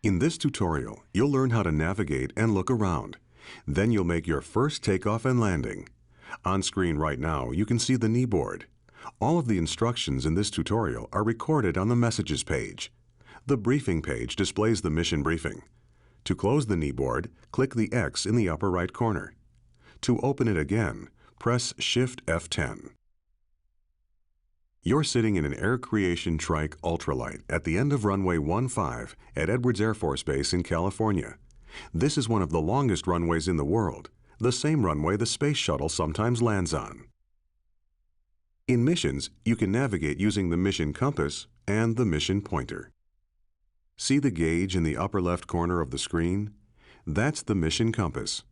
In this tutorial, you'll learn how to navigate and look around. Then you'll make your first takeoff and landing. On screen right now, you can see the knee board. All of the instructions in this tutorial are recorded on the Messages page. The Briefing page displays the mission briefing. To close the knee board, click the X in the upper right corner. To open it again, press Shift F10. You're sitting in an Air Creation Trike Ultralight at the end of runway 15 at Edwards Air Force Base in California. This is one of the longest runways in the world, the same runway the Space Shuttle sometimes lands on. In missions, you can navigate using the mission compass and the mission pointer. See the gauge in the upper left corner of the screen? That's the mission compass.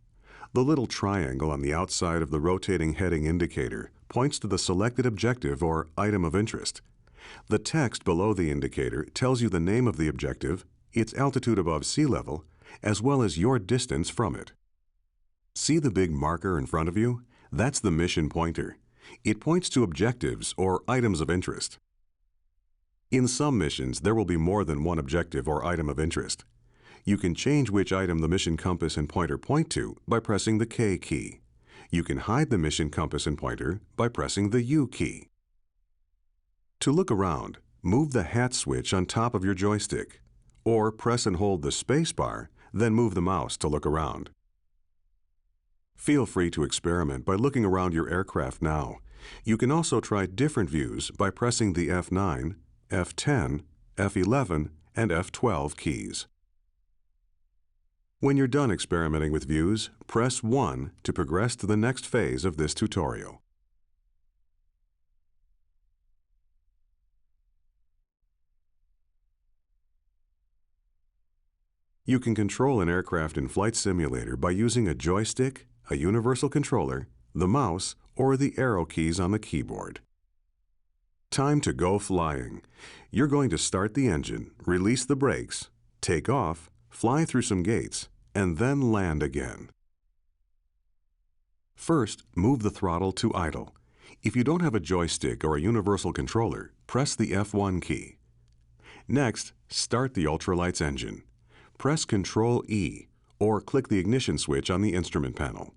The little triangle on the outside of the rotating heading indicator points to the selected objective or item of interest. The text below the indicator tells you the name of the objective, its altitude above sea level, as well as your distance from it. See the big marker in front of you? That's the mission pointer. It points to objectives or items of interest. In some missions, there will be more than one objective or item of interest. You can change which item the mission compass and pointer point to by pressing the K key. You can hide the mission compass and pointer by pressing the U key. To look around, move the hat switch on top of your joystick, or press and hold the space bar, then move the mouse to look around. Feel free to experiment by looking around your aircraft now. You can also try different views by pressing the F9, F10, F11, and F12 keys. When you're done experimenting with views, press 1 to progress to the next phase of this tutorial. You can control an aircraft in Flight Simulator by using a joystick, a universal controller, the mouse, or the arrow keys on the keyboard. Time to go flying. You're going to start the engine, release the brakes, take off, fly through some gates, and then land again. First, move the throttle to idle. If you don't have a joystick or a universal controller, press the F1 key. Next, start the ultralight's engine. Press Ctrl E or click the ignition switch on the instrument panel.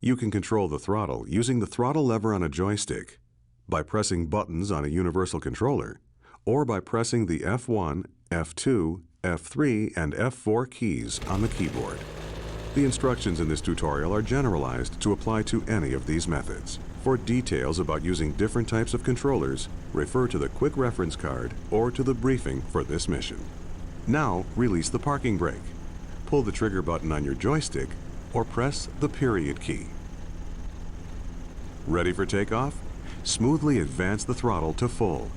You can control the throttle using the throttle lever on a joystick, by pressing buttons on a universal controller, or by pressing the F1, F2, F3, and F4 keys on the keyboard. The instructions in this tutorial are generalized to apply to any of these methods. For details about using different types of controllers, refer to the quick reference card or to the briefing for this mission. Now, release the parking brake. Pull the trigger button on your joystick or press the period key. Ready for takeoff? Smoothly advance the throttle to full.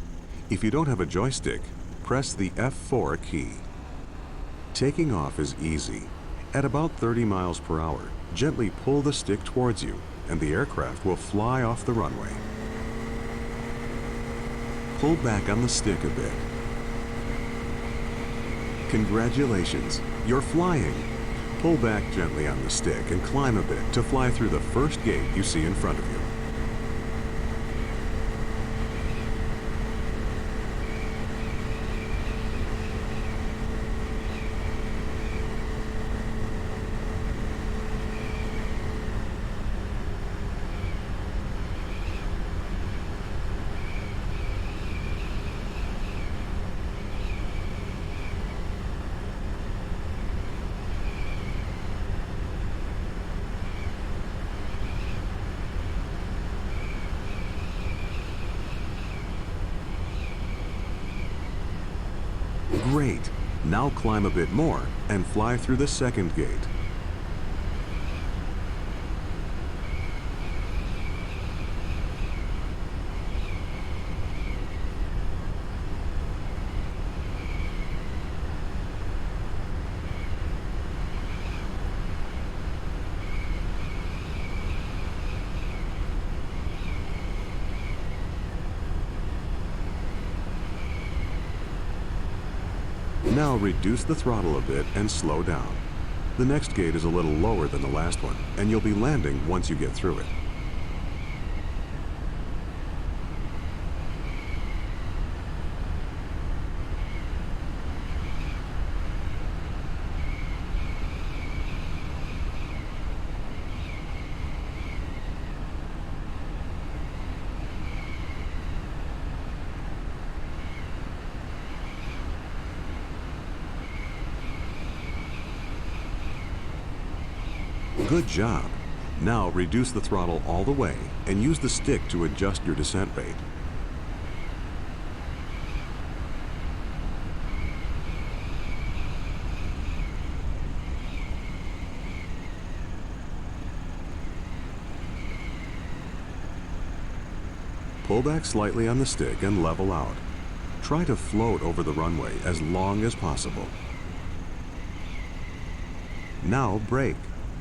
If you don't have a joystick, press the F4 key. Taking off is easy. At about 30 miles per hour, gently pull the stick towards you and the aircraft will fly off the runway. Pull back on the stick a bit. Congratulations, you're flying. Pull back gently on the stick and climb a bit to fly through the first gate you see in front of you. Great! Now climb a bit more and fly through the second gate. Now reduce the throttle a bit and slow down. The next gate is a little lower than the last one, and you'll be landing once you get through it. Good job. Now reduce the throttle all the way and use the stick to adjust your descent rate. Pull back slightly on the stick and level out. Try to float over the runway as long as possible. Now brake.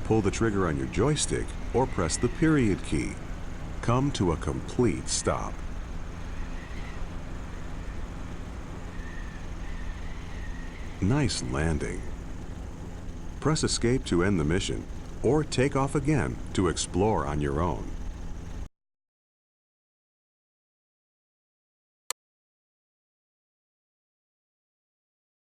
Pull the trigger on your joystick or press the period key. Come to a complete stop. Nice landing. Press escape to end the mission or take off again to explore on your own.